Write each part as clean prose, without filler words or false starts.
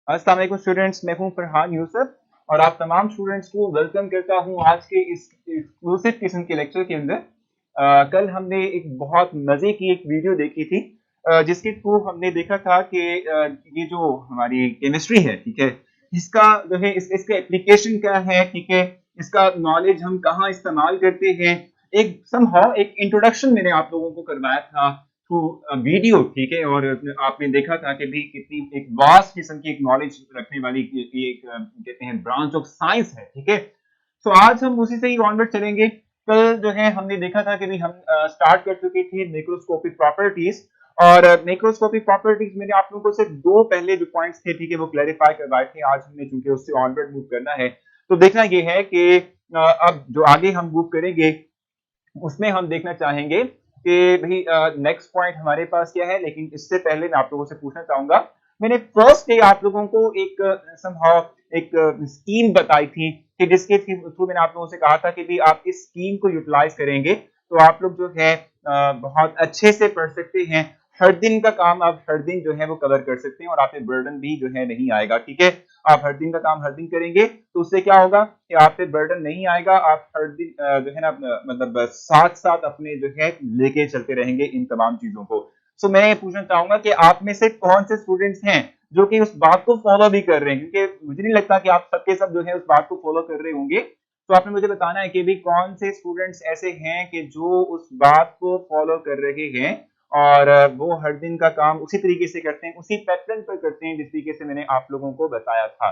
अस्सलाम वालेकुम स्टूडेंट्स, मैं हूं फरहान यूसुफ और आप तमाम स्टूडेंट्स को वेलकम करता हूं आज के इस एक्सक्लूसिव किस्म के लेक्चर के अंदर। कल हमने एक बहुत मजे की एक वीडियो देखी थी जिसके थ्रू हमने देखा था कि ये जो हमारी केमिस्ट्री है, ठीक है, इसका जो है इसका एप्लीकेशन क्या है, ठीक है, इसका नॉलेज हम कहाँ इस्तेमाल करते हैं। एक समहाउ एक इंट्रोडक्शन मैंने आप लोगों को करवाया था थ्रू वीडियो, ठीक है, और आपने देखा था कि भी कितनी एक वास्ट किस्म की एक नॉलेज रखने वाली एक कहते हैं ब्रांच ऑफ साइंस है, ठीक है। तो आज हम उसी से ही ऑनवर्ड चलेंगे। कल जो है हमने देखा था कि भी हम स्टार्ट कर चुके थे मैक्रोस्कोपिक प्रॉपर्टीज, और मैक्रोस्कोपिक प्रॉपर्टीज मैंने आप लोगों को सिर्फ दो पहले जो पॉइंट्स थे, ठीक है, वो क्लैरिफाई करवाए थे। आज हमने चूंकि उससे ऑनवर्ड मूव करना है, तो देखना ये है कि अब जो आगे हम मूव करेंगे उसमें हम देखना चाहेंगे कि भाई नेक्स्ट पॉइंट हमारे पास क्या है। लेकिन इससे पहले मैं आप लोगों से पूछना चाहूंगा, मैंने फर्स्ट डे आप लोगों को एक समहाउ एक स्कीम बताई थी कि जिसके थ्रू मैंने आप लोगों से कहा था कि भी आप इस स्कीम को यूटिलाइज करेंगे तो आप लोग जो है बहुत अच्छे से पढ़ सकते हैं। हर दिन का काम आप हर दिन जो है वो कवर कर सकते हैं और आप पे बर्डन भी जो है नहीं आएगा, ठीक है। आप हर दिन का काम हर दिन करेंगे तो उससे क्या होगा कि आप पे बर्डन नहीं आएगा। आप हर दिन जो है ना मतलब साथ साथ अपने जो है लेके चलते रहेंगे इन तमाम चीजों को। सो मैं ये पूछना चाहूंगा कि आप में से कौन से स्टूडेंट्स हैं जो कि उस बात को फॉलो भी कर रहे हैं, क्योंकि मुझे नहीं लगता कि आप सबके सब जो है उस बात को फॉलो कर रहे होंगे। तो आपने मुझे बताना है कि भी कौन से स्टूडेंट्स ऐसे हैं कि जो उस बात को फॉलो कर रहे हैं और वो हर दिन का काम उसी तरीके से करते हैं, उसी पैटर्न पर करते हैं जिस तरीके से मैंने आप लोगों को बताया था।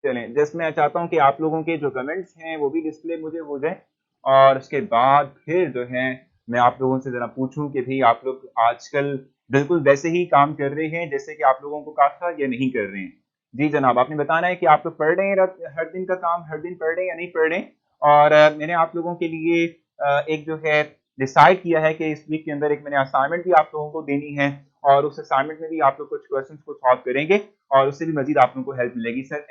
चलें, जस्ट मैं चाहता हूं कि आप लोगों के जो कमेंट्स हैं वो भी डिस्प्ले मुझे हो जाए, और उसके बाद फिर जो है मैं आप लोगों से जरा पूछूं कि भाई आप लोग आजकल बिल्कुल वैसे ही काम कर रहे हैं जैसे कि आप लोगों को कहा था या नहीं कर रहे हैं। जी जनाब, आपने बताना है कि आप लोग पढ़ रहे हैं हर दिन का काम हर दिन पढ़ रहे हैं या नहीं पढ़ रहे हैं। और मैंने आप लोगों के लिए एक जो है डिसाइड किया है कि इस वीक के अंदर एक मैंने असाइनमेंट भी आप लोगों को देनी है, और उस असाइनमेंट में भी आप लोग कुछ क्वेश्चंस को सॉल्व करेंगे और उससे भी मजीद आप लोगों को हेल्प मिलेगी। Sir,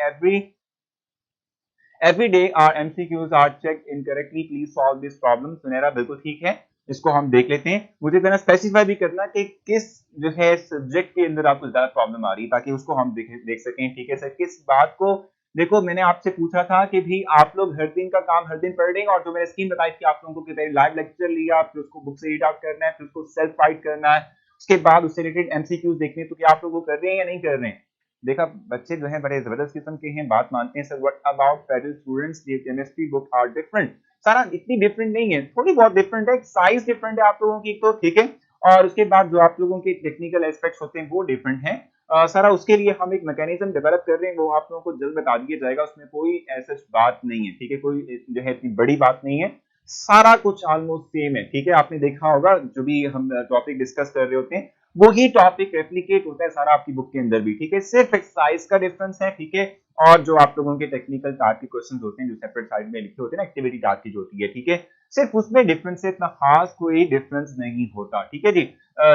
every day our MCQs are checked incorrectly, please solve this problem। सुनहरा बिल्कुल ठीक है, इसको हम देख लेते हैं। मुझे जरा स्पेसिफाई भी करना कि किस जो है सब्जेक्ट के अंदर आपको ज्यादा प्रॉब्लम आ रही है ताकि उसको हम देख सकें, ठीक है सर। किस बात को, देखो मैंने आपसे पूछा था कि भी आप लोग हर दिन का काम हर दिन पढ़ रहे हैं, और जो मैंने स्कीम बताई थी आप लोगों को कि लाइव लेक्चर लिया, फिर उसको बुक से रीड आउट करना है, फिर उसको सेल्फ राइट करना है, उसके बाद उससे रिलेटेड एमसीक्यूज देखने, तो क्या आप लोग वो कर रहे हैं या नहीं कर रहे हैं। देखा, बच्चे जो हैं बड़े जबरदस्त किस्म के हैं, बात मानते हैं। Sir, what about federal students, ये केमिस्ट्री बुक आर डिफरेंट। सारा इतनी डिफरेंट नहीं है, थोड़ी बहुत डिफरेंट है, साइज डिफरेंट है आप लोगों की तो, ठीक है। और उसके बाद जो आप लोगों के टेक्निकल एस्पेक्ट्स होते हैं वो डिफरेंट हैं। सारा उसके लिए हम एक मैकेनिज्म डेवलप कर रहे हैं, वो आप लोगों को जल्द बता दिया जाएगा। उसमें कोई ऐसा बात नहीं है, ठीक है, कोई जो है इतनी बड़ी बात नहीं है। सारा कुछ ऑलमोस्ट सेम है, ठीक है। आपने देखा होगा जो भी हम टॉपिक डिस्कस कर रहे होते हैं वही टॉपिक रेप्लिकेट होता है सारा आपकी बुक के अंदर भी, ठीक है। सिर्फ एक साइज का डिफरेंस है, ठीक है। और जो आप लोगों के टेक्निकल टार्ट के क्वेश्चंस होते हैं जो सेपरेट साइड में लिखे होते हैं ना, एक्टिविटी टार्ट की जो होती है, ठीक है, सिर्फ उसमें डिफरेंस है, इतना खास कोई डिफरेंस नहीं होता, ठीक है जी।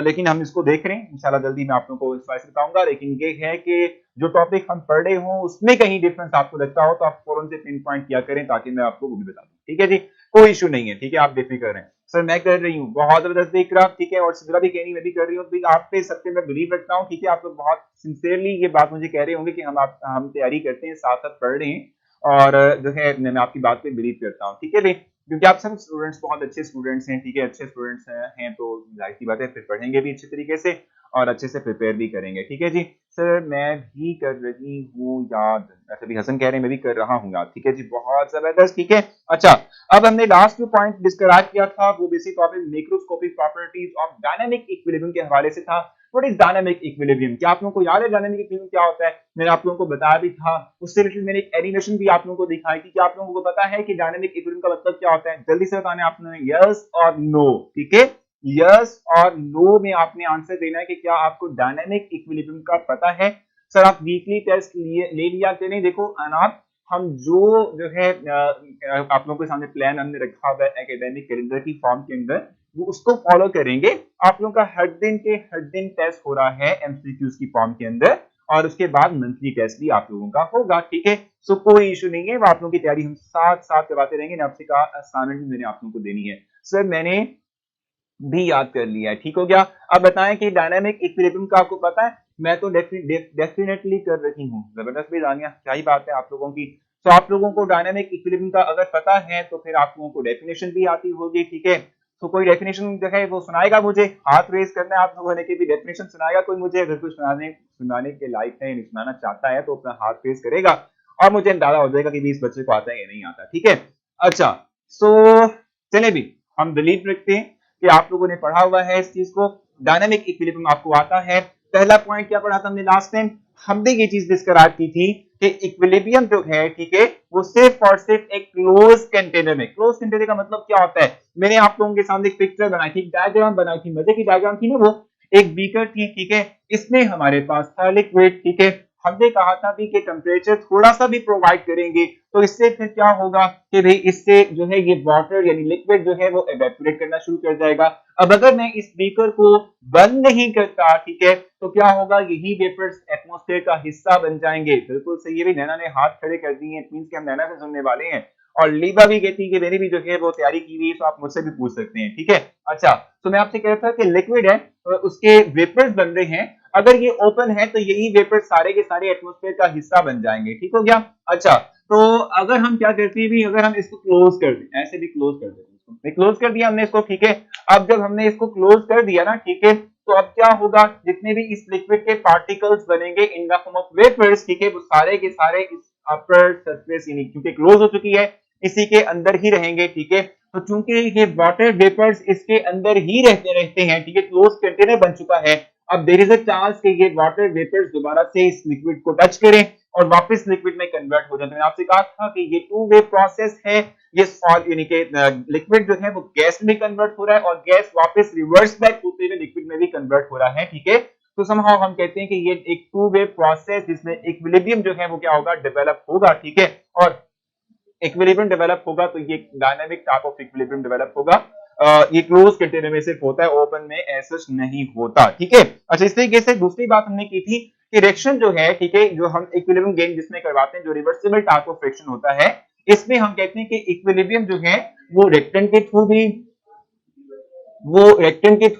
लेकिन हम इसको देख रहे हैं, इंशाल्लाह जल्दी मैं आप लोगों को इस बारे से बताऊंगा। लेकिन ये है कि जो टॉपिक हम पढ़ रहे हो उसमें कहीं डिफरेंस आपको लगता हो तो आप फौरन से पिन पॉइंट किया करें ताकि मैं आपको वो भी बता दूं, ठीक है जी। कोई इशू नहीं है, ठीक है, आप बेफिक्र रहें। सर, मैं कर रही हूँ बहुत जबरदस्त देख रहा, ठीक है, और सिद्रा भी कह रही, मैं भी कर रही हूँ। आप पे सबके मैं बिलीव रखता हूँ, ठीक है। आप लोग बहुत सिंसियरली ये बात मुझे कह रहे होंगे कि हम तैयारी करते हैं, साथ साथ पढ़ रहे हैं, और जो है मैं आपकी बात पे बिलीव करता हूँ, ठीक है भाई, क्योंकि आप सब स्टूडेंट्स बहुत अच्छे स्टूडेंट्स हैं, ठीक है, अच्छे स्टूडेंट्स हैं तो जाहिर सी बात है फिर पढ़ेंगे भी अच्छे तरीके से और अच्छे से प्रिपेयर भी करेंगे, ठीक है जी। सर, मैं भी कर रही हूँ याद, ऐसे भी हसन कह रहे हैं मैं भी कर रहा हूँ याद, ठीक है जी, बहुत जबरदस्त, ठीक है। अच्छा, अब हमने लास्ट जो पॉइंट डिस्क्राइब किया था वो basic topic macroscopic properties of dynamic equilibrium के हवाले से था। What is dynamic equilibrium? क्या आप लोगों को याद है डायनामिक इक्विलिब्रियम क्या होता है? मैंने आप लोगों को बताया भी था, उससे रिलेटेड मैंने एक एनिमेशन भी आप लोगों को दिखाई थी। क्या आप लोगों को पता है कि डायनामिक इक्विलिब्रियम का मतलब क्या होता है? जल्दी से बताने आपने यस और नो, ठीक है। यस और नो में आपने आंसर देना है कि क्या आपको डायनामिक इक्विलिब्रियम का पता है। सर, आप वीकली टेस्ट ले लिया करें। देखो अनाप, हम जो है आप लोगों के सामने प्लान हमने रखा हुआ है एकेडमिक कैलेंडर की फॉर्म के अंदर, वो उसको फॉलो करेंगे। आप लोगों का हर दिन टेस्ट हो रहा है एमसीक्यूज की फॉर्म के अंदर, और उसके बाद मंथली टेस्ट भी आप लोगों का होगा, ठीक है। सो कोई इशू नहीं है, वो आप लोगों की तैयारी हम साथ साथ करवाते रहेंगे। आपसे कहा असाइनमेंट मैंने आप लोगों को देनी है। सर, मैंने भी याद कर लिया है। ठीक हो गया। अब बताएं कि डायनामिक इक्विलिब्रियम का आपको पता है? मैं तो डेफिनेटली कर रही हूँ। जबरदस्त भी जानिया, क्या ही बात है आप लोगों की। तो आप लोगों को डायनामिक इक्विलिब्रियम का अगर पता है तो फिर आप लोगों को डेफिनेशन भी आती होगी। ठीक है, तो कोई डेफिनेशन जो है वो सुनाएगा मुझे, हाथ रेज करना है आप लोगों ने कि भी डेफिनेशन सुनाएगा कोई मुझे। अगर कोई सुनाने के लायक है, सुनाना चाहता है तो अपना हाथ रेज करेगा और मुझे अंदाजा हो जाएगा कि इस बच्चे को आता है या नहीं आता। ठीक है, अच्छा, सो चले भी हम बिलीव रखते हैं कि आप लोगों ने पढ़ा हुआ है इस चीज को। डायनामिक इक्विलिब्रियम आपको आता है। पहला पॉइंट क्या पढ़ा था हमने लास्ट टाइम? हमने ये चीज डिस्क्राइब की थी कि इक्विलिब्रियम जो है, ठीक है, वो सिर्फ और सिर्फ एक क्लोज कंटेनर में। क्लोज कंटेनर का मतलब क्या होता है? मैंने आप लोगों के सामने एक पिक्चर बनाई थी, डायग्राम बनाई थी, मजे की डायग्राम थी ना वो। एक बीकर थी, ठीक है, इसमें हमारे पास था लिक्विड। ठीक है, हमने कहा था भी कि टेम्परेचर थोड़ा सा भी प्रोवाइड करेंगे तो इससे फिर क्या होगा कि भाई इससे जो है ये वाटर यानी लिक्विड जो है वो एवेपोरेट करना शुरू कर जाएगा। अब अगर मैं इस बीकर को बंद नहीं करता, ठीक है, तो क्या होगा? यही वेपर्स एटमॉस्फेयर का हिस्सा बन जाएंगे। बिल्कुल सही है भी, नैना ने हाथ खड़े कर दिए हैं, मींस कि हम नैना से सुनने वाले हैं। और लीबा भी कहती है कि मैंने भी जो है वो तैयारी की हुई है, तो आप मुझसे भी पूछ सकते हैं। ठीक है, अच्छा, तो मैं आपसे कह रहा था कि लिक्विड है, उसके वेपर्स बन रहे हैं। अगर ये ओपन है तो यही वेपर सारे के सारे एटमॉस्फेयर का हिस्सा बन जाएंगे। ठीक हो गया। अच्छा, तो अगर हम क्या करते हैं भी, अगर हम इसको क्लोज कर दें, ऐसे भी क्लोज कर दें, इसको क्लोज कर दिया हमने इसको। ठीक है, अब जब हमने इसको क्लोज कर दिया ना, ठीक है, तो अब क्या होगा? जितने भी इस लिक्विड के पार्टिकल्स बनेंगे in the form of vapours, ठीक है, वो सारे के सारे इस अपर सरफेस यानी क्योंकि क्लोज हो चुकी है इसी के अंदर ही रहेंगे। ठीक है, तो चूंकि ये वाटर वेपर्स इसके अंदर ही रहते हैं, ठीक है, क्लोज कंटेनर बन चुका है। अब देयर इज अ चांस कि ये वाटर वेपर्स दोबारा से इस लिक्विड को टच करें और वापस लिक्विड में कन्वर्ट हो जाए। मैंने आपसे कहा था कि ये टू वे प्रोसेस है। ये सॉल्ट यानी कि लिक्विड जो है वो गैस में कन्वर्ट हो रहा है और गैस वापस रिवर्स बैक होते हुए लिक्विड में भी कन्वर्ट हो रहा है। ठीक है, तो समहाउ हम कहते हैं कि ये एक टू वे प्रोसेस जिसमें इक्विलिब्रियम जो है वो क्या होगा? डेवलप होगा। ठीक है, और इक्विलिब्रियम डेवलप होगा तो ये dynamic type of equilibrium develop होगा। ये क्लोज कंटेनर में सिर्फ होता है, ओपन में ऐसा नहीं होता। ठीक है, अच्छा, इस तरीके से दूसरी बात हमने की थी कि रिएक्शन जो है, ठीक है, जो हम इक्विलिब्रियम गेन जिसमें करवाते हैं, जो रिवर्सिबल टाइप ऑफ फ्रिक्शन होता है, इसमें हम कहते हैं कि इक्विलिब्रियम जो है वो रिएक्टेंट के थ्रू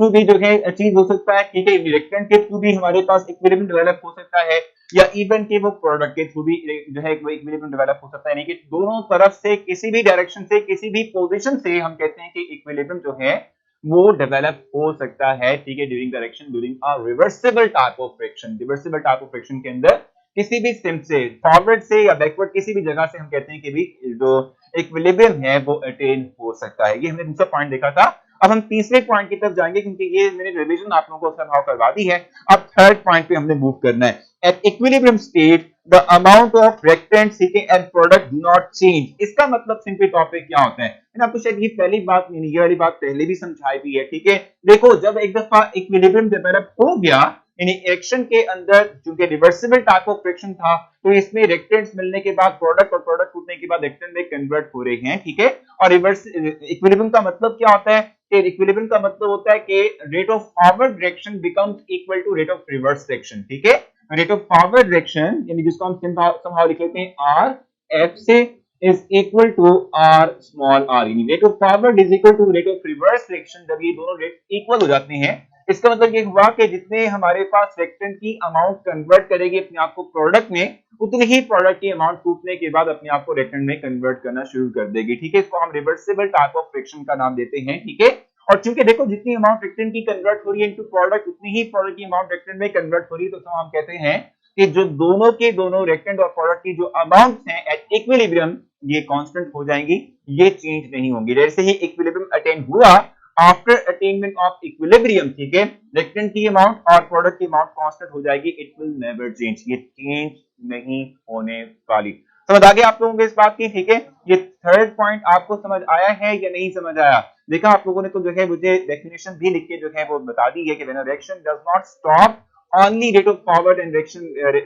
भी जो है अचीव हो सकता है। ठीक है, रिएक्टेंट के थ्रू भी हमारे पास इक्विलिब्रियम डेवलप हो सकता है, या इवन के वो प्रोडक्ट के थ्रू भी जो है इक्विलिब्रियम डेवलप हो सकता है। यानी कि दोनों तरफ से किसी भी डायरेक्शन से किसी भी पोजीशन से हम कहते हैं कि इक्विलिब्रियम जो है वो डेवलप हो सकता है। ठीक है, during a reversible type of friction. Reversible type of friction के अंदर किसी भी स्टेप से, फॉरवर्ड से या बैकवर्ड, किसी भी जगह से हम कहते हैं कि भी जो इक्विलिब्रियम है वो अटेन हो सकता है। ये हमने दूसरा पॉइंट देखा था। अब हम तीसरे पॉइंट की तरफ जाएंगे क्योंकि ये मैंने रिवीजन आप लोगों को समहाउ करवा दी है। अब थर्ड पॉइंट पे हमने मूव करना है। At equilibrium state the amount of reactant सीके and product do not change. इसका मतलब सिंपल टॉपिक क्या होता है? मैंने आपको शायद ये पहली बात ये वाली बात पहले भी समझाई भी है। ठीक है, देखो, जब एक दफा इक्विलिब्रियम डेवलप हो गया यानी एक्शन के अंदर, क्योंकि रिवर्सिबल टाइप ऑफ फ्रिक्शन था, तो इसमें रिएक्टेंट्स मिलने के बाद प्रोडक्ट और प्रोडक्ट टूटने के बाद रिएक्टेंट में कन्वर्ट हो रहे हैं। ठीक है, और रिवर्स इक्विलिब्रियम का मतलब क्या होता है? कि इक्विलिब्रियम का मतलब होता है कि rate of forward direction becomes equal to rate of reverse direction. ठीक है, रेट ऑफ फॉरवर्ड डायरेक्शन यानी जिसको हम समहाउ लिख लेते हैं आर एफ से is equal to R small R, यानी rate of forward is equal to rate of reverse direction. जब ये दोनों रेट इक्वल हो जाते हैं, इसका मतलब ये हुआ कि जितने हमारे पास रिएक्टेंट की अमाउंट कन्वर्ट करेगी अपने आप को प्रोडक्ट में, उतनी ही प्रोडक्ट की अमाउंट टूटने के बाद अपने आप को रिएक्टेंट में कन्वर्ट करना शुरू कर देगी। ठीक है, इसको हम रिवर्सिबल टाइप ऑफ फ्रिक्शन का नाम देते हैं। ठीक है, और चूंकि देखो जितनी अमाउंट रिएक्टेंट की कन्वर्ट हो रही है इनटू प्रोडक्ट, उतनी ही प्रोडक्ट की अमाउंट रिएक्टेंट में कन्वर्ट हो रही है, तो हम कहते हैं कि जो दोनों के दोनों रिएक्टेंट और प्रोडक्ट की जो अमाउंट है एट इक्विलिब्रियम, ये कांस्टेंट हो जाएंगी, ये चेंज नहीं होंगी। जैसे ही इक्विलिब्रियम अटेन हुआ, आफ्टर अटेनमेंट ऑफ इक्विलिब्रियम, ठीक है, रिएक्टेंट की अमाउंट और प्रोडक्ट की अमाउंट कांस्टेंट हो जाएगी, इट विल नेवर चेंज, ये चेंज नहीं होने वाली। समझ आ गया आप लोगों को इस बात की? ठीक है, ये थर्ड पॉइंट आपको समझ आया है या नहीं समझ आया? देखा आप लोगों ने तो जो है मुझे डेफिनेशन भी लिख के जो है वो बता दी है कि when a reaction does not stop, only rate of forward and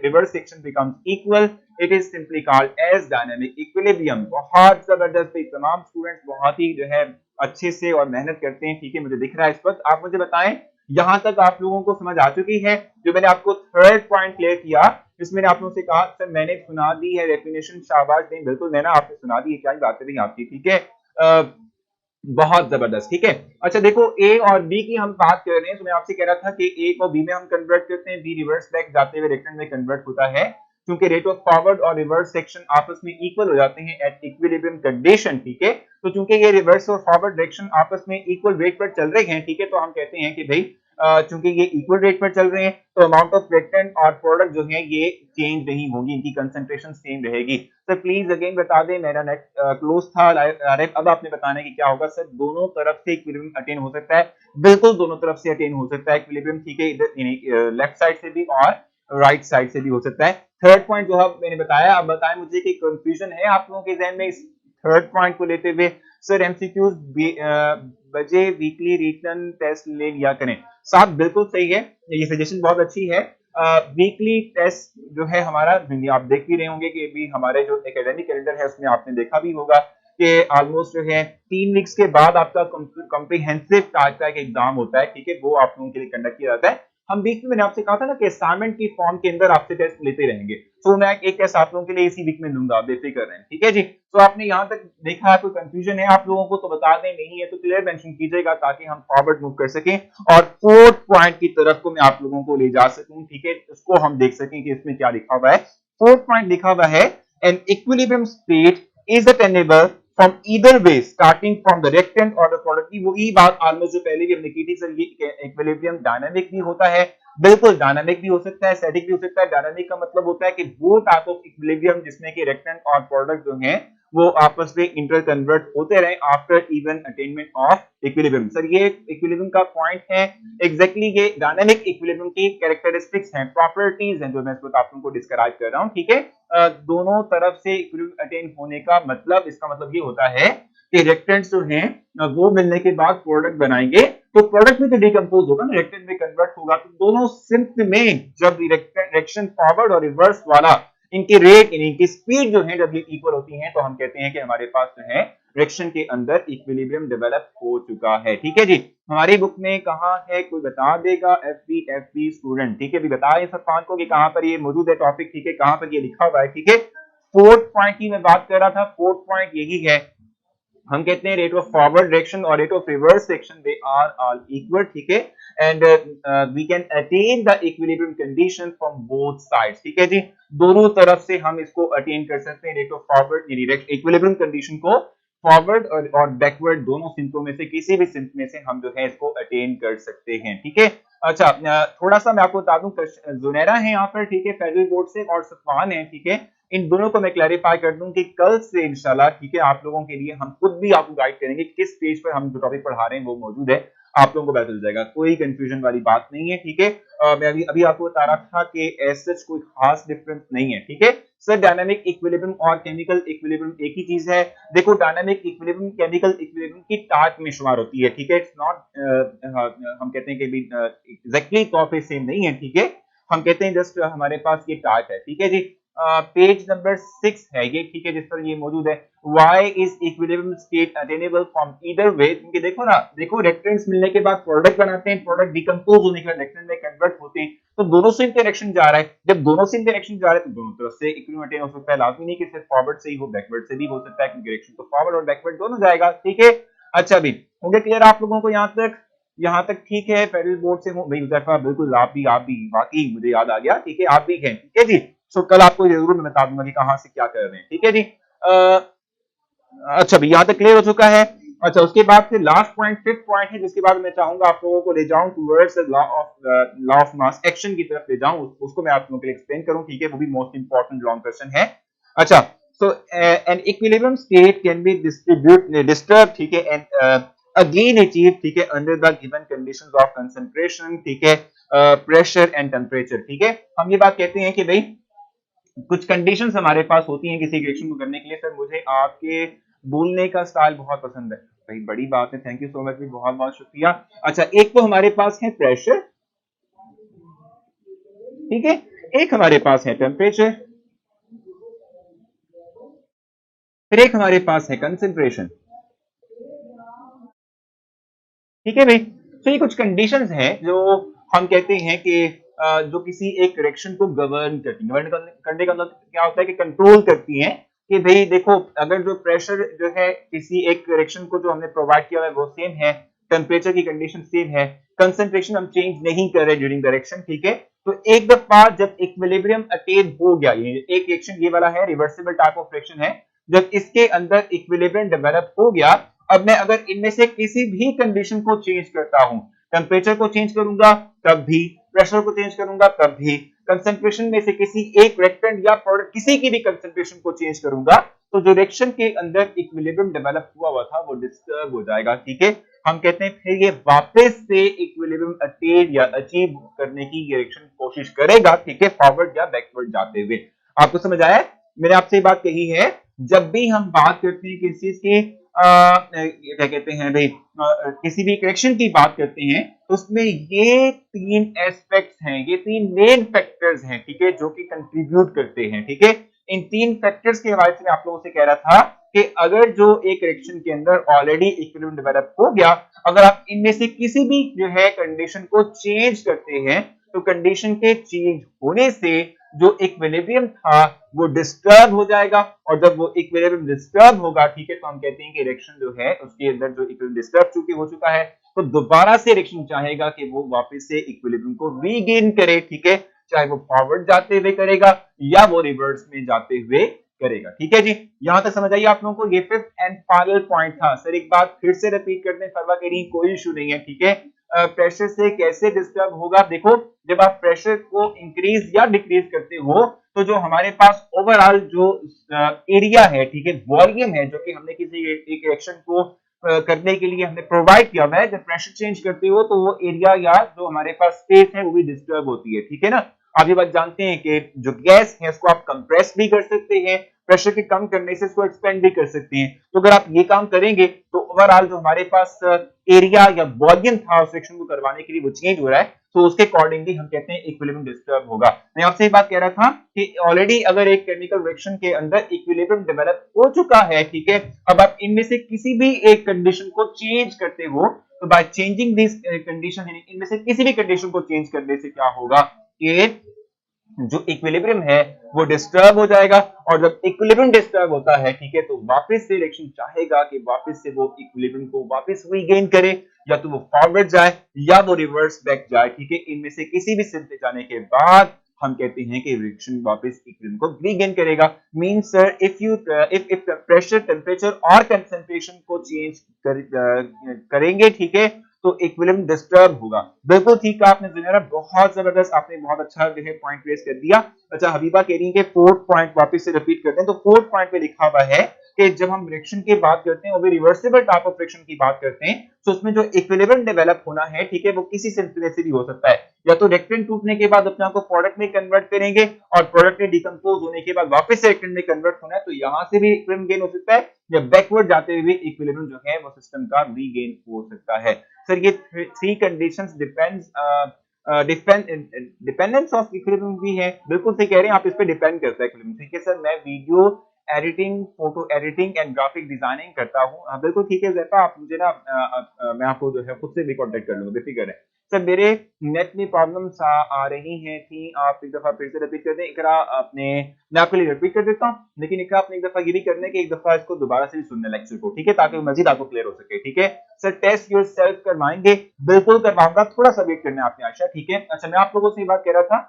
reverse reaction becomes equal, it is simply called as dynamic equilibrium। बहुत जबरदस्त, तमाम स्टूडेंट्स बहुत ही जो है अच्छे से और मेहनत करते हैं। ठीक है, मुझे दिख रहा है इस वक्त। आप मुझे बताएं यहां तक आप लोगों को समझ आ चुकी है? जो मैंने आपको थर्ड पॉइंट क्लियर किया, जिसमें आप लोगों से कहा सर मैंने सुना दी है डेफिनेशन, शाबाश, नहीं बिल्कुल मैंने आपने सुना दी है, क्या ही बात है आपकी। ठीक है, बहुत जबरदस्त, ठीक है। अच्छा देखो, ए और बी की हम बात कर रहे हैं, तो मैं आपसे कह रहा था कि ए को बी में हम कन्वर्ट करते हैं, बी रिवर्स बैक जाते हुए रेक्टेंगल में कन्वर्ट होता है, क्योंकि रेट ऑफ फॉरवर्ड और रिवर्स सेक्शन आपस में इक्वल हो जाते हैं एट इक्विलिब्रियम कंडीशन, ठीक है। तो चूंकि ये रिवर्स और फॉरवर्ड डायरेक्शन आपस में इक्वल रेट पर चल रहे हैं, ठीक है, तो हम कहते हैं कि भाई चूंकि ये इक्वल रेट पर चल रहे हैं, तो अमाउंट ऑफ रिएक्टेंट और प्रोडक्ट जो है ये चेंज नहीं होगी, इनकी कंसंट्रेशन सेम रहेगी। सर प्लीज अगेन बता दें, मेरा नेट क्लोज था। अब आपने बताना है कि क्या होगा। सर दोनों तरफ से इक्विलिब्रियम अटेन हो सकता है, बिल्कुल दोनों तरफ से अटेन हो सकता है इक्विलिब्रियम, ठीक है, इधर लेफ्ट साइड से भी और राइट साइड से भी हो सकता है। थर्ड पॉइंट जो है मैंने बताया, अब बताएं मुझे कि कंफ्यूजन है आप लोगों के जहन में इस थर्ड पॉइंट को लेते हुए। सर एमसीक्यूज बजे वीकली रिटर्न टेस्ट ले लिया करें। साहब बिल्कुल सही है, ये सजेशन बहुत अच्छी है। वीकली टेस्ट जो है हमारा, आप देख भी रहे होंगे कि भी हमारे जो एकेडमिक कैलेंडर है उसमें आपने देखा भी होगा कि ऑलमोस्ट जो है 3 वीक्स के बाद आपका कॉम्प्रिहेंसिव टाइप का एक एग्जाम होता है, ठीक है, वो आप लोगों के लिए कंडक्ट किया जाता है। हम बीच में मैंने आपसे कहा था ना कि असाइनमेंट की फॉर्म के अंदर आपसे टेस्ट लेते रहेंगे, तो मैं एक टेस्ट आप लोगों के लिए इसी वीक में लूंगा, आप बेफिक्र रहें, ठीक है जी। तो आपने यहाँ तक देखा है, कोई कंफ्यूजन है आप लोगों को तो बता दें, नहीं है तो क्लियर मेंशन कीजिएगा ताकि हम फॉरवर्ड मूव कर सकें और फोर्थ पॉइंट की तरफ को मैं आप लोगों को ले जा सकूं, ठीक है, उसको हम देख सकें कि इसमें क्या लिखा हुआ है। फोर्थ पॉइंट लिखा हुआ है, N equilibrium state is attainable from either way starting from the rectangle और the product की वही बात ऑलमोस्ट जो पहले भी हमने की थी। सर ये इक्विलिब्रियम डायनामिक भी होता है, बिल्कुल डायनामिक भी हो सकता है, स्टैटिक भी हो सकता है। डायनामिक का मतलब होता है कि वो टाइप ऑफ इक्विलिब्रियम जिसमें कि रेक्टेंगल और प्रोडक्ट जो है वो आपस में इंटर कन्वर्ट होते रहे after even attainment of equilibrium. Sir ये इक्विलिब्रियम का पॉइंट है, एग्जैक्टली ये डायनामिक इक्विलिब्रियम की कैरेक्टरिस्टिक्स हैं, प्रॉपर्टीज हैं जो मैं इसको आप लोगों को डिस्क्राइब कर रहा हूं, ठीक है। दोनों तरफ से इक्विलिब्रियम अटेन होने का मतलब, इसका मतलब ये होता है कि रिएक्टेंट्स जो हैं वो मिलने के बाद प्रोडक्ट बनाएंगे, तो प्रोडक्ट में तो डिकम्पोज होगा ना, रिएक्टेंट में कन्वर्ट होगा, तो दोनों सिंथ में जब रिएक्शन फॉरवर्ड और रिवर्स वाला इनकी रेट इनकी स्पीड जो है जब ये इक्वल होती है, तो हम कहते हैं कि हमारे पास जो है रिएक्शन के अंदर इक्विलिब्रियम डेवलप हो चुका है, ठीक है जी। हमारी बुक में कहाँ है, कोई बता देगा? एफबी स्टूडेंट, ठीक है, भी बताएं सफान को कि कहाँ पर ये मौजूद है टॉपिक, ठीक है, कहाँ पर ये लिखा हुआ है, ठीक है। फोर्थ पॉइंट की मैं बात कर रहा था, फोर्थ पॉइंट यही है, हम कहते हैं रेट ऑफ फॉरवर्ड डायरेक्शन और rate of reverse direction they are all equal, ठीक है, and we can attain the equilibrium condition from both sides, ठीक है जी, दोनों तरफ से हम इसको अटेन कर सकते हैं rate of forward equilibrium condition को फॉरवर्ड और बैकवर्ड दोनों सिंथों में से किसी भी सिंथ में से हम जो है इसको अटेन कर सकते हैं, ठीक है। अच्छा थोड़ा सा मैं आपको बता दूं, जुनैरा है यहाँ पर, ठीक है, फेडरल बोर्ड से, और सफवान है, ठीक है, इन दोनों को मैं क्लैरिफाई कर दूं कि कल से इंशाल्लाह, ठीक है, आप लोगों के लिए हम खुद भी आपको गाइड करेंगे, किस पेज पर हम जो टॉपिक पढ़ा रहे हैं वो मौजूद है, आप लोगों को पता चल जाएगा, कोई कंफ्यूजन वाली बात नहीं है, ठीक है। मैं अभी आपको बता रहा था कि ऐसा कोई खास डिफरेंस नहीं है, ठीक है। सर डायनामिक इक्विलिब्रियम और केमिकल इक्विलिब्रियम एक ही चीज है। देखो डायनामिक इक्विलिब्रियम केमिकल इक्विलिब्रियम की टार्क में शुमार होती है, ठीक है, इट्स नॉट हम कहते हैं कि एग्जैक्टली तौर पे सेम नहीं है, ठीक है, हम कहते हैं जस्ट हमारे पास ये टार्क है, ठीक है जी। पेज नंबर 6 है ये, ठीक है, जिस पर ये मौजूद है, why is equilibrium state attainable from either way, क्योंकि देखो ना, देखो रेक्टेंट्स मिलने के बाद प्रोडक्ट बनाते हैं, प्रोडक्ट डिकम्पोज होने के बाद रेक्टेंट में कन्वर्ट होते हैं, तो दोनों से इंटरेक्शन जा रहा है, जब दोनों से इंटरेक्शन जा रहा है तो दोनों तरफ से इक्विलिब्रियम अटेन हो सकता है, लाजमी नहीं कि सिर्फ फॉरवर्ड से ही हो, बैकवर्ड से भी हो सकता है, क्योंकि डायरेक्शन तो फॉरवर्ड और बैकवर्ड दोनों जाएगा, ठीक है। अच्छा भी हो गया क्लियर आप लोगों को यहाँ तक ठीक है। फेडरल बोर्ड से हूँ भाई उजैफा, बिल्कुल आप भी वाकई मुझे याद आ गया, ठीक है, आप भी हैं, ठीक है जी। सो कल आपको जरूर मैं बता दूंगा कि कहां से क्या कर रहे हैं, ठीक है जी। अच्छा भी यहाँ तक क्लियर हो चुका है। अच्छा उसके बाद फिर लास्ट पॉइंट, फिफ्थ पॉइंट है, जिसके बाद मैं चाहूंगा आप लोगों को ले जाऊं towards law of mass action की तरफ ले जाऊं, उसको मैं आप लोगों के लिए एक्सप्लेन करूं, ठीक है, वो भी मोस्ट इंपॉर्टेंट लॉन्ग क्वेश्चन है। अच्छा so an equilibrium state can be disturb, ठीक है, एंड अगेन अचीव, ठीक है, under the given conditions of concentration, ठीक है, प्रेशर एंड टेम्परेचर, ठीक है। हम ये बात कहते हैं कि भाई कुछ कंडीशंस हमारे पास होती हैं किसी रिएक्शन को करने के लिए। सर मुझे आपके बोलने का स्टाइल बहुत पसंद है भाई, बड़ी बात है, थैंक यू सो मच भी, बहुत बहुत शुक्रिया। अच्छा एक तो हमारे पास है प्रेशर, ठीक है, एक हमारे पास है टेम्परेचर, फिर एक हमारे पास है कंसंट्रेशन, ठीक है भाई। तो ये कुछ कंडीशंस हैं जो हम कहते हैं कि जो किसी एक रिएक्शन को गवर्न करती है, गवर्न करने का मतलब क्या होता है कि कंट्रोल करती हैं कि भाई देखो अगर जो प्रेशर जो है किसी एक डायरेक्शन को जो हमने प्रोवाइड किया है वो सेम है, टेम्परेचर की कंडीशन सेम है, कंसंट्रेशन हम चेंज नहीं कर रहे ड्यूरिंग डायरेक्शन, ठीक है। तो एक दफा जब इक्विलिब्रियम अटेन हो गया, ये एक रिएक्शन ये वाला है रिवर्सिबल टाइप ऑफ रिएक्शन है, जब इसके अंदर इक्विलिब्रियम डेवलप हो गया, अब मैं अगर इनमें से किसी भी कंडीशन को चेंज करता हूं, टेम्परेचर को चेंज करूंगा तब भी, प्रेशर को चेंज करूंगा तब भी, कंसंट्रेशन में से किसी एक रिएक्टेंट या प्रोडक्ट किसी की भी कंसंट्रेशन को चेंज करूंगा, तो जो रिएक्शन के अंदर इक्विलिब्रियम डेवलप हुआ था वो डिस्टर्ब हो जाएगा, ठीक है। हम कहते हैं फिर ये वापस से इक्विलिब्रियम अटेन या अचीव करने की रिएक्शन कोशिश करेगा, ठीक है, फॉरवर्ड या बैकवर्ड जाते हुए। आपको समझ आया? मैंने आपसे ये बात कही है, जब भी हम बात करते हैं किसी चीज की क्या कहते हैं भाई, किसी भी रिएक्शन की बात करते हैं, तो उसमें ये तीन एस्पेक्ट्स हैं, ये तीन मेन फैक्टर्स हैं, ठीक है, जो कि कंट्रीब्यूट करते हैं, ठीक है। इन तीन फैक्टर्स के हवाले से मैं आप लोगों से कह रहा था कि अगर जो एक रिएक्शन के अंदर ऑलरेडी इक्विलिब्रियम डेवलप हो गया, अगर आप इनमें से किसी भी जो है कंडीशन को चेंज करते हैं, तो कंडीशन के चेंज होने से जो इक्विलिब्रियम था वो डिस्टर्ब हो जाएगा, और जब वो इक्विलिब्रियम डिस्टर्ब होगा, ठीक है, तो हम कहते हैं कि रिएक्शन जो है उसके अंदर जो इक्विलिब्रियम डिस्टर्ब चूंकि हो चुका है, तो दोबारा से रिएक्शन चाहेगा कि वो वापस से इक्विलिब्रियम को रीगेन करे, ठीक है, चाहे वो फॉरवर्ड जाते हुए करेगा या वो रिवर्स में जाते हुए करेगा, ठीक है जी। यहां तक समझ आइए आप लोगों को। ये फिफ्थ एंड फाइनल पॉइंट था। सर एक बात फिर से रिपीट कर दें, फरवा के नहीं, कोई इशू नहीं है, ठीक है। प्रेशर से कैसे डिस्टर्ब होगा, देखो जब आप प्रेशर को इंक्रीज या डिक्रीज करते हो, तो जो हमारे पास ओवरऑल जो एरिया है, ठीक है, वॉल्यूम है, जो कि हमने किसी एक रिएक्शन को करने के लिए हमने प्रोवाइड किया हुआ है, जब प्रेशर चेंज करते हो तो वो एरिया या जो हमारे पास स्पेस है वो भी डिस्टर्ब होती है, ठीक है ना। आप ये बात जानते हैं कि जो गैस है उसको आप कंप्रेस भी कर सकते हैं, प्रेशर के कम करने से इसको एक्सपेंड भी कर सकते हैं। तो अगर आप ये काम करेंगे तो ओवरऑल जो हमारे पास एरिया या वॉल्यूम था उस रिएक्शन को करवाने के लिए वो चेंज हो रहा है, तो उसके अकॉर्डिंगली हम कहते हैं इक्विलिब्रियम डिस्टर्ब होगा। मैं आपसे ये बात कह रहा था कि ऑलरेडी अगर एक केमिकल रिएक्शन के अंदर इक्विलिब्रियम डेवलप हो चुका है, ठीक है, अब आप इनमें से किसी भी एक कंडीशन को चेंज करते हो, तो बाय चेंजिंग दिस कंडीशन, इनमें से किसी भी कंडीशन को चेंज करने से क्या होगा कि जो इक्विलिब्रियम है वो डिस्टर्ब हो जाएगा, और जब इक्विलिब्रियम डिस्टर्ब होता है, ठीक है, तो वापस से रिएक्शन चाहेगा कि वापस से वो इक्विलिब्रियम को वापस रीगेन करे, या तो वो फॉरवर्ड जाए या वो रिवर्स बैक जाए, ठीक है। इनमें से किसी भी स्थिति जाने के बाद हम कहते हैं कि रिएक्शन वापस इक्विलिब्रियम को रीगेन करेगा। Means sir if pressure, temperature और कंसंट्रेशन को चेंज करेंगे, ठीक है, तो इक्विलिब्रियम डिस्टर्ब होगा। बिल्कुल ठीक कहा आपने ज़ुनैरा, बहुत जबरदस्त, आपने बहुत अच्छा जो है पॉइंट रेज कर दिया। अच्छा हबीबा कह रही है कि फोर्थ पॉइंट वापस से रिपीट करते हैं, तो फोर्थ पॉइंट पे लिखा हुआ है कि जब हम रिएक्शन की बात करते हैं, वो भी रिवर्सिबल टाइप ऑफ रिएक्शन की बात करते हैं, तो उसमें जो इक्विलिब्रियम डेवलप होना है, ठीक है, वो किसी सिलसिले से भी हो सकता है, या तो रिएक्टेंट टूटने के बाद अपने आप को प्रोडक्ट में कन्वर्ट करेंगे, और प्रोडक्ट में डिकम्पोज होने के बाद वापस से रिएक्टेंट में कन्वर्ट होना है, तो यहां से भी इक्विलिब्रियम गेन हो सकता है, या बैकवर्ड जाते हुए इक्विलिब्रियम जो है वो सिस्टम का रीगेन हो सकता है। सर ये three conditions dependence of equilibrium भी है, बिल्कुल सही कह रहे हैं आप, इस पे डिपेंड करता है इक्विलिब्रियम, ठीक है। सर मैं video editing, photo editing and graphic designing करता हूँ। हाँ बिल्कुल ठीक है ज़ैफा, आप मुझे ना मैं आपको जो है खुद से भी कांटेक्ट कर लूंगा, बेफिक्र है। सर मेरे नेट में प्रॉब्लम्स आ रही हैं थी, आप एक दफा फिर से रिपीट कर दें। इकरा आपने, मैं आपके लिए रिपीट कर देता हूँ, लेकिन इकरा आपने एक दफा ये भी करना है कि एक दफा इसको दोबारा से भी सुनना लेक्चर को, ठीक है, ताकि मजीद आपको क्लियर हो सके, ठीक है। सर टेस्ट योरसेल्फ करवाएंगे, बिल्कुल करवाऊंगा, थोड़ा सा वेट करना है आपने आशा, ठीक है। अच्छा मैं आप लोगों से ये बात कह रहा था,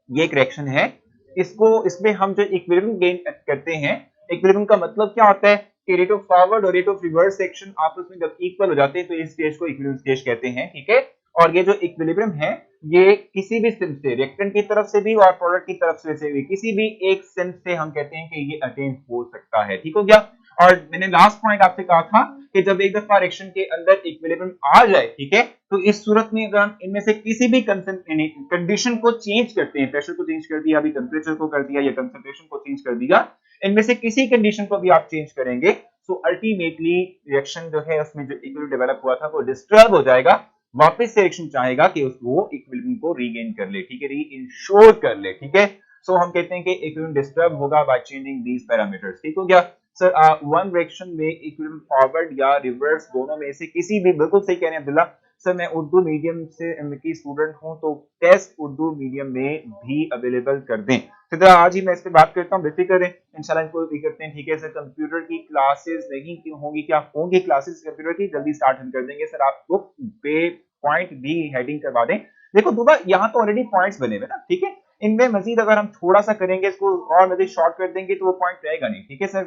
ये एक रिएक्शन है, इसमें हम जो इक्विलिब्रियम गेन करते हैं, इक्विलिब्रियम का मतलब क्या होता है कि रेट ऑफ फॉरवर्ड और रेट ऑफ रिवर्स सेक्शन आपस में जब इक्वल हो जाते हैं तो इस स्टेज को इक्विलिब्रियम स्टेज कहते हैं, ठीक है। और ये जो इक्विलिब्रियम है ये किसी भी सिम से, रिएक्टेंट की तरफ से भी और प्रोडक्ट की तरफ से भी, किसी भी एक सिम से हम कहते हैं कि ये अटेन हो सकता है, ठीक हो गया। और मैंने लास्ट पॉइंट आपसे कहा था कि जब एक दफा रिएक्शन के अंदर इक्विलिब्रियम आ जाए, ठीक है, तो इस सूरत में अगर हम इनमें से किसी भी कंडीशन को चेंज करते हैं, प्रेशर को चेंज कर दिया, अभी टेम्परेचर को कर दिया, या कंसंट्रेशन को चेंज कर दिया, इनमें से किसी कंडीशन को भी आप चेंज करेंगे, तो अल्टीमेटली रिएक्शन जो है उसमें जो इक्विलिब्रियम डेवलप हुआ था वो डिस्टर्ब हो जाएगा, वापस से रिएक्शन चाहेगा कि वो इक्विलिब्रियम को रीगेन कर ले, ठीक है, री इंश्योर कर ले, ठीक है। सो हम कहते हैं कि इक्विलिब्रियम डिस्टर्ब होगा बाय चेंजिंग दीस पैरामीटर्स, ठीक हो गया। सर वन रिएक्शन में इक्विलिब्रियम फॉरवर्ड या रिवर्स दोनों में से किसी भी, बिल्कुल सही कह रहे हैं अब्दुल्ला, सर मैं उर्दू मीडियम से की स्टूडेंट हूँ, तो टेस्ट उर्दू मीडियम में भी अवेलेबल कर दें। तो आज ही मैं इस पे बात करता हूँ, बेफिक्र करें, इंशाल्लाह इनको भी करते हैं। ठीक है सर, कंप्यूटर की क्लासेस नहीं क्यों होंगी, क्या होंगी क्लासेस कंप्यूटर की, जल्दी स्टार्ट हम कर देंगे सर। आप बुक पे पॉइंट भी हेडिंग करवा दें। देखो दूबा, यहाँ तो ऑलरेडी पॉइंट्स बने हुए ना, ठीक है, इनमें मजीद अगर हम थोड़ा सा करेंगे, इसको और मजीद शॉर्ट कर देंगे तो वो पॉइंट रहेगा नहीं। ठीक है सर,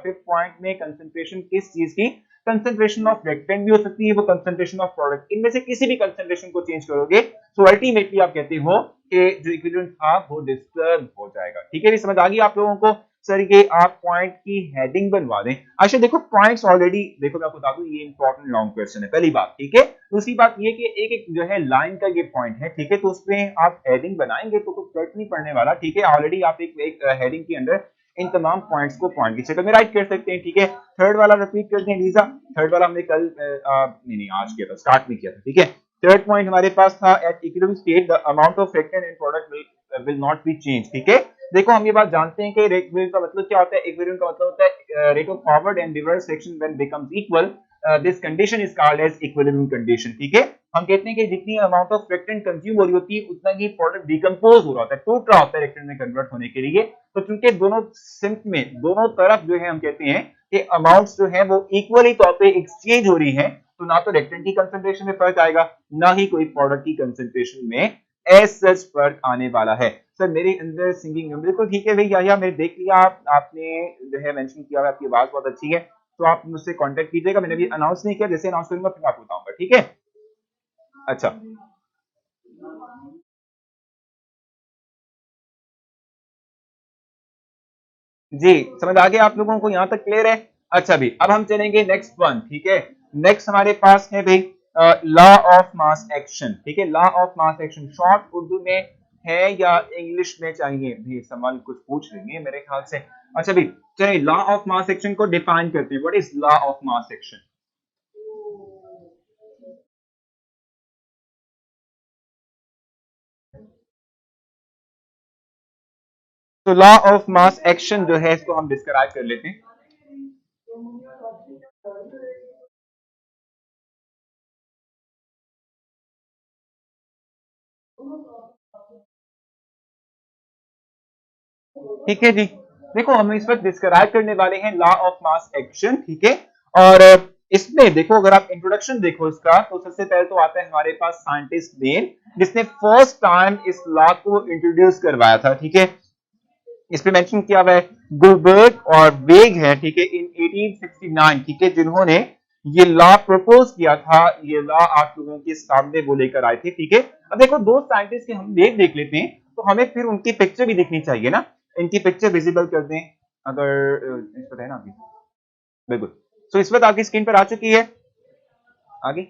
फिफ्थ पॉइंट में कंसंट्रेशन किस चीज की, कंसंट्रेशन ऑफ रिएक्टेंट भी हो सकती है, वो कंसंट्रेशन ऑफ प्रोडक्ट, इनमें से किसी भी कंसंट्रेशन को चेंज करोगे तो अल्टीमेटली आप कहते हो कि जो इक्विवेलेंट था वो डिस्टर्ब हो जाएगा। ठीक है, समझ आ गई आप लोगों को। सर ये आप पॉइंट की हेडिंग बनवा दें। अच्छा देखो पॉइंट्स ऑलरेडी, देखो मैं आपको बता दूं ये इंपॉर्टेंट लॉन्ग क्वेश्चन है, पहली बात। ठीक है, दूसरी बात ये कि एक एक जो है लाइन का ये पॉइंट है, ठीक है, तो उसमें आप हेडिंग बनाएंगे तो कुछ फर्क नहीं पड़ने वाला। ठीक है, ऑलरेडी आप एक हेडिंग के अंदर इन तमाम पॉइंट्स को पॉइंट की शक्ल में राइट कर सकते हैं। ठीक है, थर्ड वाला रिपीट करते हैं लीजा। थर्ड वाला हमने कल नहीं आज किया था, स्टार्ट में किया था। ठीक है, थर्ड पॉइंट हमारे पास था, eight equilibrium state the amount of reactant and product will not be change. ठीक है, देखो हम ये बात जानते हैं कि इक्विलिब्रियम का मतलब क्या होता है। इक्विलिब्रियम का मतलब होता है rate of forward and reverse section when becomes equal, this condition is called as equilibrium condition. ठीक है, हम कहते हैं कि जितनी अमाउंट ऑफ रिएक्टेंट कंज्यूम हो रही होती है उतना ही प्रोडक्ट डिकम्पोज हो रहा होता है, टूट रहा होता है रिएक्टेंट में कन्वर्ट होने के लिए। तो चूंकि दोनों सिंक में दोनों तरफ जो है हम कहते हैं कि अमाउंट्स जो है वो इक्वली तौर पे एक्सचेंज हो रही है, तो ना तो रिएक्टेंट की कंसंट्रेशन में फर्क आएगा, ना ही कोई प्रोडक्ट की कंसंट्रेशन में एज सच फर्क आने वाला है। सर मेरे अंदर सिंगिंग, बिल्कुल ठीक है भाई, या मैंने देख लिया, आपने जो है मेंशन किया हुआ, आपकी आवाज बहुत अच्छी है, तो आप मुझसे कांटेक्ट कीजिएगा। मैंने भी अनाउंस नहीं किया, जैसे अनाउंस करूंगा फिर आपको बताऊंगा। ठीक है, अच्छा जी, समझ आ गया आप लोगों को, यहां तक क्लियर है। अच्छा भी, अब हम चलेंगे नेक्स्ट वन। ठीक है, नेक्स्ट हमारे पास है भाई लॉ ऑफ मास एक्शन। ठीक है, law of mass action short Urdu में है या इंग्लिश में चाहिए भी, सवाल कुछ पूछ रही है मेरे ख्याल से। अच्छा भी, चलिए लॉ ऑफ मास एक्शन को डिफाइन करते हैं। What is law of mass action? तो लॉ ऑफ मास एक्शन जो है इसको हम डिस्क्राइब कर लेते हैं। ठीक है जी, देखो हम इस वक्त डिस्क्राइब करने वाले हैं लॉ ऑफ मास एक्शन। ठीक है, और इसमें देखो अगर आप इंट्रोडक्शन देखो इसका, तो सबसे पहले तो आता है हमारे पास साइंटिस्ट बेन, जिसने फर्स्ट टाइम इस लॉ को इंट्रोड्यूस करवाया था। ठीक है, इस पे मेंशन किया हुआ है गुलबर्ग और वेग है। ठीक है, इन 1869, ठीक है, जिन्होंने ये लॉ प्रपोज किया था, ये लॉ आप लोगों के सामने वो लेकर आए थे। ठीक है, अब देखो दो साइंटिस्ट के हम नेम देख लेते हैं, तो हमें फिर उनकी पिक्चर भी दिखनी चाहिए ना, इनकी पिक्चर विजिबल कर दें अगर इस पर है ना अभी, बिल्कुल। सो इस वक्त आपकी स्क्रीन पर आ चुकी है, आगे,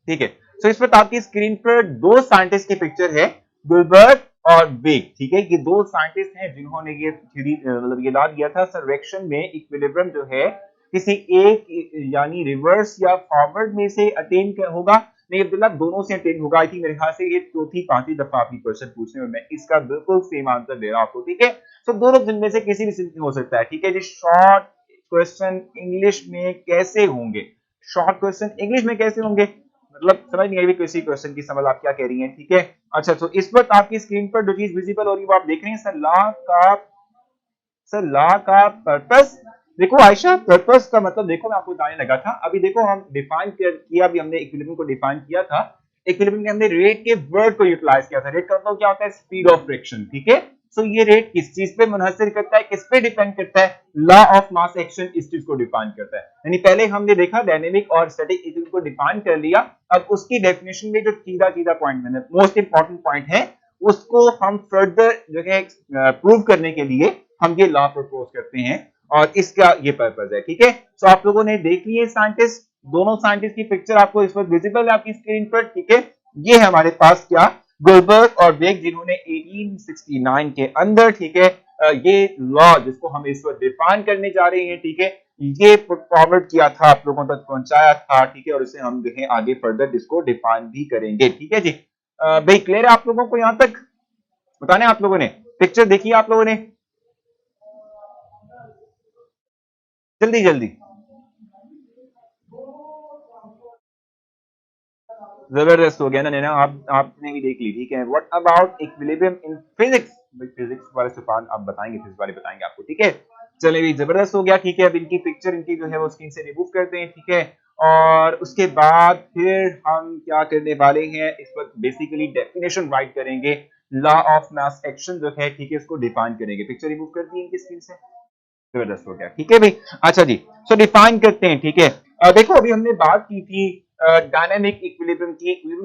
ठीक है। सो इस वक्त आपकी स्क्रीन पर दो साइंटिस्ट की पिक्चर है, गुलबर्ग और वेग। ठीक है, ये दो साइंटिस्ट हैं जिन्होंने ये थ्योरी मतलब ये ला दिया था, सर रिएक्शन में इक्विलिब्रियम जो है किसी एक यानी रिवर्स या फॉरवर्ड में से अटेन होगा, नहीं अब्दुल्ला दोनों से अटेन होगा। आई थिंक मेरे ख्याल से ये चौथी पांचवी दफा आपकी क्वेश्चन पूछने में मैं इसका बिल्कुल सेम आंसर दे रहा हूं आपको। ठीक है, सो दोनों जिनमें से किसी भी हो सकता है। ठीक है जी, शॉर्ट क्वेश्चन इंग्लिश में कैसे होंगे, शॉर्ट क्वेश्चन इंग्लिश में कैसे होंगे, मतलब समझ नहीं आई किसी क्वेश्चन की समझ आप क्या कह रही हैं। ठीक है, अच्छा तो इस वक्त आपकी स्क्रीन पर जो चीज विजिबल हो रही है वो आप देख रहे हैं सर, लॉ का, सर लॉ का पर्पस। देखो आयशा, पर्पस का मतलब देखो मैं आपको बताने लगा था, अभी देखो हम डिफाइन किया, अभी हमने इक्विलिब्रियम को डिफाइन किया था, इक्विलिब्रियम के हमने रेट के वर्ड को यूटिलाइज किया था। रेट का मतलब क्या होता है, स्पीड ऑफ फ्रिक्शन। ठीक है, सो ये रेट किस चीज पे मुनहसर करता है, किस पे डिपेंड करता है, लॉ ऑफ मास एक्शन इस चीज को डिफाइन करता है। यानी पहले हमने देखा डायनेमिक और स्टैटिक इक्विलिब्रियम को डिफाइन कर लिया, अब उसकी डेफिनेशन में जो सीधा सीधा पॉइंट मैंने मोस्ट इंपॉर्टेंट पॉइंट है उसको हम फर्दर जो है प्रूव करने के लिए हम ये लॉ प्रपोज करते हैं, और इसका ये पर्पस है। ठीक है, तो आप लोगों ने देख लिए साइंटिस्ट, दोनों साइंटिस्ट की पिक्चर आपको इस वक्त विजिबल है आपकी स्क्रीन पर। ठीक है, ये है हमारे पास क्या, गुलबर्ग और वेग, जिन्होंने 1869 के अंदर, ठीक है, ये लॉ जिसको हम इस वक्त डिफाइन करने जा रहे हैं, ठीक है, ये फॉरवर्ड किया था, आप लोगों तक पहुंचाया था। ठीक है, और इसे हम जो है आगे फर्दर इसको डिफाइन भी करेंगे। ठीक है जी, भाई क्लियर है आप लोगों को यहां तक, बताने आप लोगों ने पिक्चर देखी आप लोगों ने, जल्दी जल्दी। जबरदस्त हो गया ना नैना, आप आपने भी देख ली, ठीक है। What about equilibrium in physics? Physics वाले सवाल आप बताएंगे, फिजिक्स वाले बताएंगे आपको, ठीक है। चलिए भी जबरदस्त हो गया, ठीक है। अब इनकी पिक्चर इनकी जो है वो स्क्रीन से रिमूव करते हैं, ठीक है। और उसके बाद फिर हम क्या करने वाले हैं, इस पर बेसिकली डेफिनेशन राइट करेंगे, लॉ ऑफ मास एक्शन जो है, ठीक है, इसको डिफाइन करेंगे। पिक्चर रिमूव कर दी इनकी स्क्रीन से, जबरदस्त हो गया, ठीक है भाई। अच्छा जी, सो डिफाइन करते हैं, ठीक है। देखो अभी हमने बात की थी डायनामिक इक्विलिब्रियम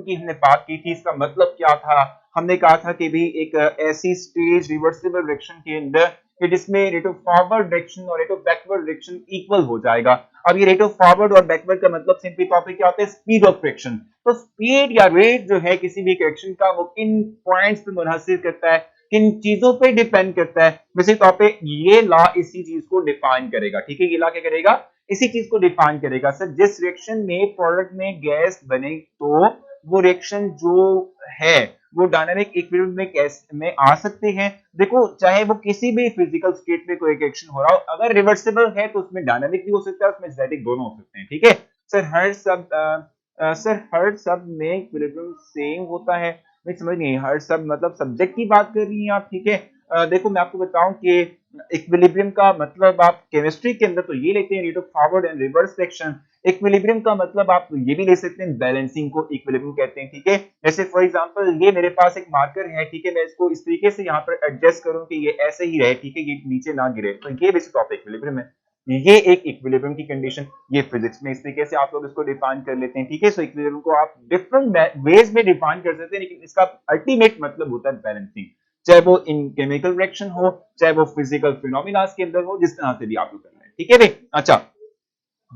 की हमने बात की थी। इसका मतलब क्या था? हमने कहा था कि भी एक ऐसी स्टेज रिवर्सिबल डायरेक्शन के अंदर कि जिसमें रेट ऑफ फॉरवर्ड डायरेक्शन और rate of backward direction equal हो जाएगा। अब ये रेट ऑफ फॉरवर्ड और बैकवर्ड का मतलब सिंपली तौर पे क्या होता है? Speed of friction. तो स्पीड या रेट जो है किसी भी डायरेक्शन का, वो किन पॉइंट्स पे मुनहसिर करता है, किन चीजों पे डिपेंड करता है? बेसिक तौर पे ये लॉ इसी चीज को डिफाइन करेगा, ठीक है। ये लॉ क्या करेगा? इसी चीज को डिफाइन करेगा। सर जिस रिएक्शन में प्रोडक्ट में गैस बने, तो वो रिएक्शन जो है वो डायनामिक इक्विलिब्रियम में कैसे में आ सकते हैं। देखो चाहे वो किसी भी फिजिकल स्टेट में कोई रिएक्शन हो रहा हो, अगर रिवर्सिबल है तो उसमें डायनामिक भी हो सकता है, उसमें स्टैटिक दोनों हो सकते हैं, ठीक है। सर हर सब में इक्विलिब्रियम सेम होता है? नहीं समझ नहीं, हर सब मतलब सब्जेक्ट की बात कर रही हैं आप, ठीक है। देखो मैं आपको बताऊं कि इक्विलिब्रियम का मतलब आप केमिस्ट्री के अंदर तो ये लेते हैं, rate of forward and reverse section. Equilibrium का मतलब आप ये भी ले सकते हैं, बैलेंसिंग को इक्विलिब्रियम कहते हैं, ठीक है। जैसे फॉर एग्जांपल ये मेरे पास एक मार्कर है, ठीक है, मैं इसको इस तरीके से यहाँ पर एडजस्ट करूं कि ये ऐसे ही रहे, ठीक है, ये नीचे ना गिरे, तो ये बेसिक टॉपिक इक्विलिब्रियम है। ये एक इक्विलिब्रियम की कंडीशन, ये फिजिक्स में इस तरीके से आप लोग इसको डिफाइन कर लेते हैं, ठीक है। सो इक्विलिब्रियम को आप डिफरेंट वेज में डिफाइन कर सकते हैं, लेकिन इसका अल्टीमेट मतलब होता है बैलेंसिंग। चाहे वो इन केमिकल रिएक्शन हो, चाहे वो फिजिकल फिनोमिना के अंदर हो, जिस तरह से भी आप लोग कर रहे हैं, ठीक है भाई। अच्छा,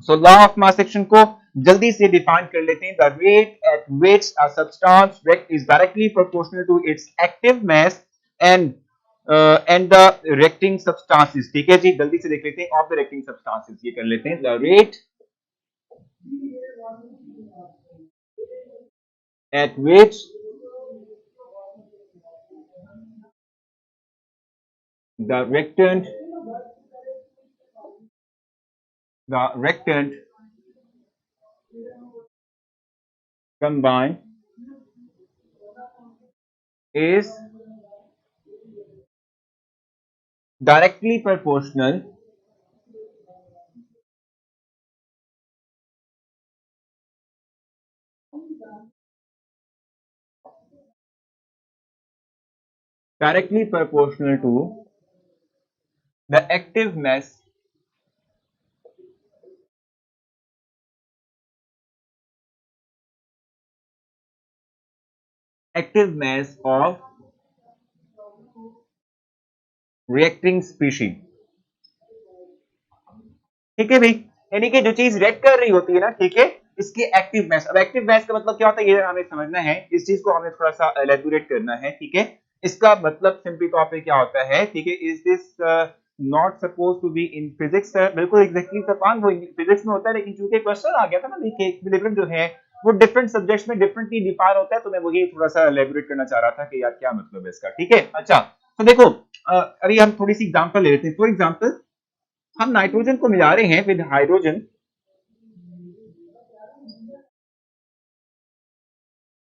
so law of mass action को जल्दी से डिफाइन कर लेते हैं। The rate at which a substance react is directly proportional to its active mass and and the reacting substances, ठीक है जी। जल्दी से देख लेते हैं, ऑफ द रिएक्टिंग सब्सटेंसेस, ये कर लेते हैं। The rate at which the reactant combine is directly proportional to the active mass of reacting species, ठीक है भाई। यानी कि जो चीज रिएक्ट कर रही होती है ना, ठीक है, इसकी एक्टिव मास। अब एक्टिव मास का मतलब क्या होता है, ये हमें समझना है, इस चीज को हमें थोड़ा सा एलेबोरेट करना है, ठीक है। इसका मतलब सिंपली तौर पे क्या होता है, ठीक है, is this not suppose to be in physics? बिल्कुल एग्जैक्टली सपान, वो फिजिक्स में होता है, लेकिन चूंकि क्वेश्चन आ गया था ना, देखिए इक्विलिब्रियम जो है वो डिफरेंट सब्जेक्ट्स में डिफरेंटली डिफाइन होता है, तो मैं वही थोड़ा सा एलेबोरेट करना चाह रहा था कि यार क्या मतलब है इसका, ठीक है। अच्छा, तो देखो अभी हम थोड़ी सी एग्जांपल ले लेते हैं। फॉर एग्जांपल हम नाइट्रोजन को मिला रहे हैं विद हाइड्रोजन,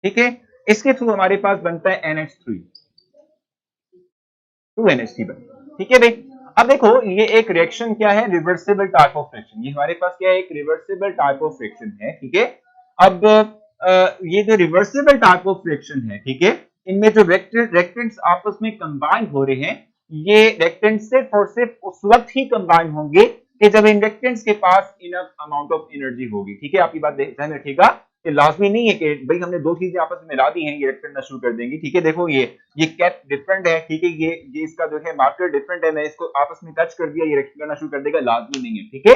ठीक है। इसके थ्रू हमारे पास बनता है NH3, 2NH3 बनता, ठीक है भाई। अब देखो ये एक रिएक्शन क्या है, रिवर्सिबल टाइप ऑफ रिएक्शन। ये हमारे पास क्या है, एक रिवर्सिबल टाइप ऑफ रिएक्शन है, ठीक है। अब ये जो रिवर्सिबल टाइप ऑफ रिएक्शन है, ठीक है, इनमें जो रिएक्टेंट्स आपस में कंबाइन हो रहे हैं, ये रिएक्टेंट्स सिर्फ और सिर्फ उस वक्त ही कंबाइन होंगे कि जब इन रिएक्टेंट्स के पास इनफ अमाउंट ऑफ एनर्जी होगी, ठीक है। आप ये बात ध्यान रखिएगा कि लाजमी नहीं है कि भाई हमने दो चीजें आपस में मिला दी हैं, ये रिएक्ट करना शुरू कर देंगी, ठीक है। देखो ये कैप डिफरेंट है, ठीक है, ये इसका जो है मार्कर डिफरेंट है, मैं इसको आपस में टच कर दिया, ये रिएक्ट करना शुरू कर देगा, लाजमी नहीं है, ठीक है।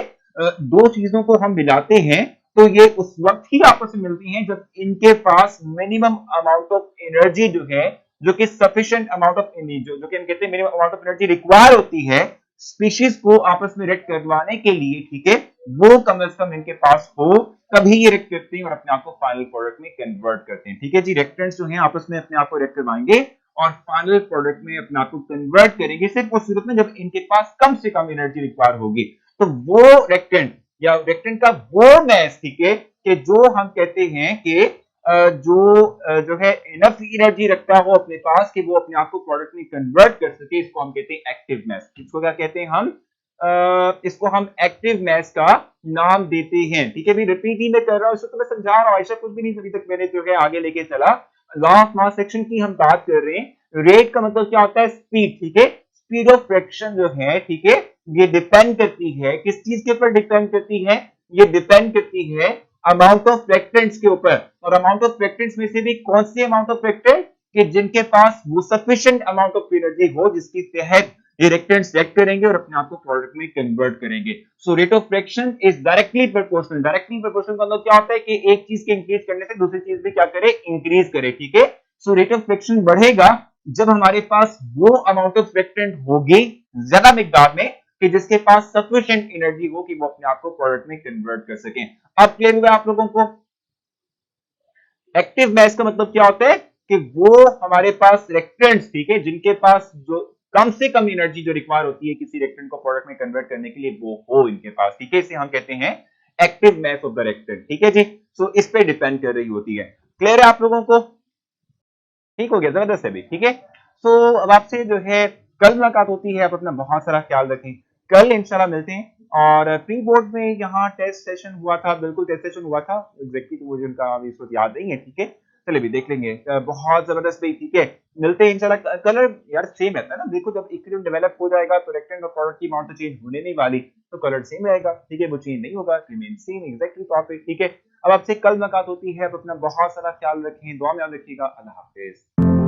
दो चीजों को हम मिलाते हैं तो ये उस वक्त ही आपस में मिलती हैं जब इनके पास मिनिमम अमाउंट ऑफ एनर्जी जो है, जो कि सफिशिएंट अमाउंट ऑफ एनर्जी जो कि हम कहते हैं minimum amount of energy require होती है स्पीशीज को आपस में रिएक्ट करवाने के लिए, ठीक है, वो कम से कम इनके पास हो, तभी ये रिएक्ट करते हैं और अपने आप को फाइनल प्रोडक्ट में कन्वर्ट करते हैं, ठीक है जी। रिएक्टेंट्स जो हैं आपस में अपने आप को रिएक्ट करवाएंगे और फाइनल प्रोडक्ट में अपने आप को कन्वर्ट करेंगे सिर्फ उस सूरत में जब इनके पास कम से कम एनर्जी रिक्वायर होगी। तो वो रिएक्टेंट या रिएक्टेंट का वो मैस, ठीक है, कि जो हम कहते हैं कि जो है इनफ एनर्जी रखता हो अपने पास कि वो अपने आप को प्रोडक्ट में कन्वर्ट कर सके, इसको हम कहते हैं एक्टिव मास। इसको क्या कहते हैं हम? इसको हम एक्टिव मास का नाम देते हैं। ठीक है, भी रिपीट ही मैं कर रहा हूँ, इसको तो मैं समझा रहा हूँ, ऐसा कुछ भी नहीं अभी तक मैंने जो है आगे लेके चला। लॉ ऑफ मास सेक्शन की हम बात कर रहे हैं। रेट का मतलब क्या होता है? स्पीड। ठीक है, स्पीड ऑफ फ्रैक्शन जो है, ठीक है, ये डिपेंड करती है किस चीज के ऊपर डिपेंड करती है? ये डिपेंड करती है अमाउंट ऑफ रिएक्टेंट्स के ऊपर। और अमाउंट ऑफ रिएक्टेंट्स में से भी कौन सी अमाउंट ऑफ रिएक्टेंट कि जिनके पास वो सफिशिएंट अमाउंट ऑफ एनर्जी हो जिसकी तहत ये रिएक्टेंट्स रिएक्ट करेंगे और अपने आप को प्रोडक्ट में कन्वर्ट करेंगे। So rate of reaction is directly proportional. Directly proportional का मतलब क्या होता है कि एक चीज के इंक्रीज करने से दूसरी चीज भी क्या करे? इंक्रीज करे। ठीक है, सो रेट ऑफ रिएक्शन बढ़ेगा जब हमारे पास वो अमाउंट ऑफ रिएक्टेंट होगी ज्यादा मिकदार में कि जिसके पास सफिशिएंट एनर्जी हो कि वो अपने आप को प्रोडक्ट में कन्वर्ट कर सकें। अब क्लियर हुआ आप लोगों को? एक्टिव मास का मतलब क्या होता है कि वो हमारे पास रिएक्टेंट्स, ठीक है, जिनके पास जो कम से कम एनर्जी जो रिक्वायर होती है किसी रिएक्टेंट को प्रोडक्ट में कन्वर्ट करने के लिए वो हो इनके पास। ठीक है, इसे हम कहते हैं active mass of the reactant. ठीक है जी, सो इस पे डिपेंड कर रही होती है। क्लियर है आप लोगों को? ठीक हो गया, जबरदस्त है भी। ठीक है, सो अब आपसे जो है कल मुलाकात होती है। आप अपना बहुत सारा ख्याल रखें, कल इंशाल्लाह मिलते हैं। और प्री बोर्ड में यहाँ टेस्ट सेशन हुआ था, बिल्कुल टेस्ट सेशन हुआ था एग्जैक्टली, तो मुझे उनका अभी इस वक्त याद नहीं है। ठीक है, चलिए भी देख लेंगे। बहुत जबरदस्त भाई। ठीक है, मिलते हैं इंशाल्लाह। कलर यार सेम रहता है ना, देखो जब इक्विलिब्रियम डेवलप हो जाएगा तो रेक्टेंगल और प्रोडक्ट की अमाउंट तो चेंज होने नहीं वाली, तो कलर सेम रहेगा। ठीक है, वो चेंज नहीं होगा, रिमेन सेम एग्जैक्टली टॉपिक। ठीक है, अब आपसे कल मुलाकात होती है। आप अपना बहुत सारा ख्याल रखें, दुआ में याद रखिएगा। अल्लाह हाफिज।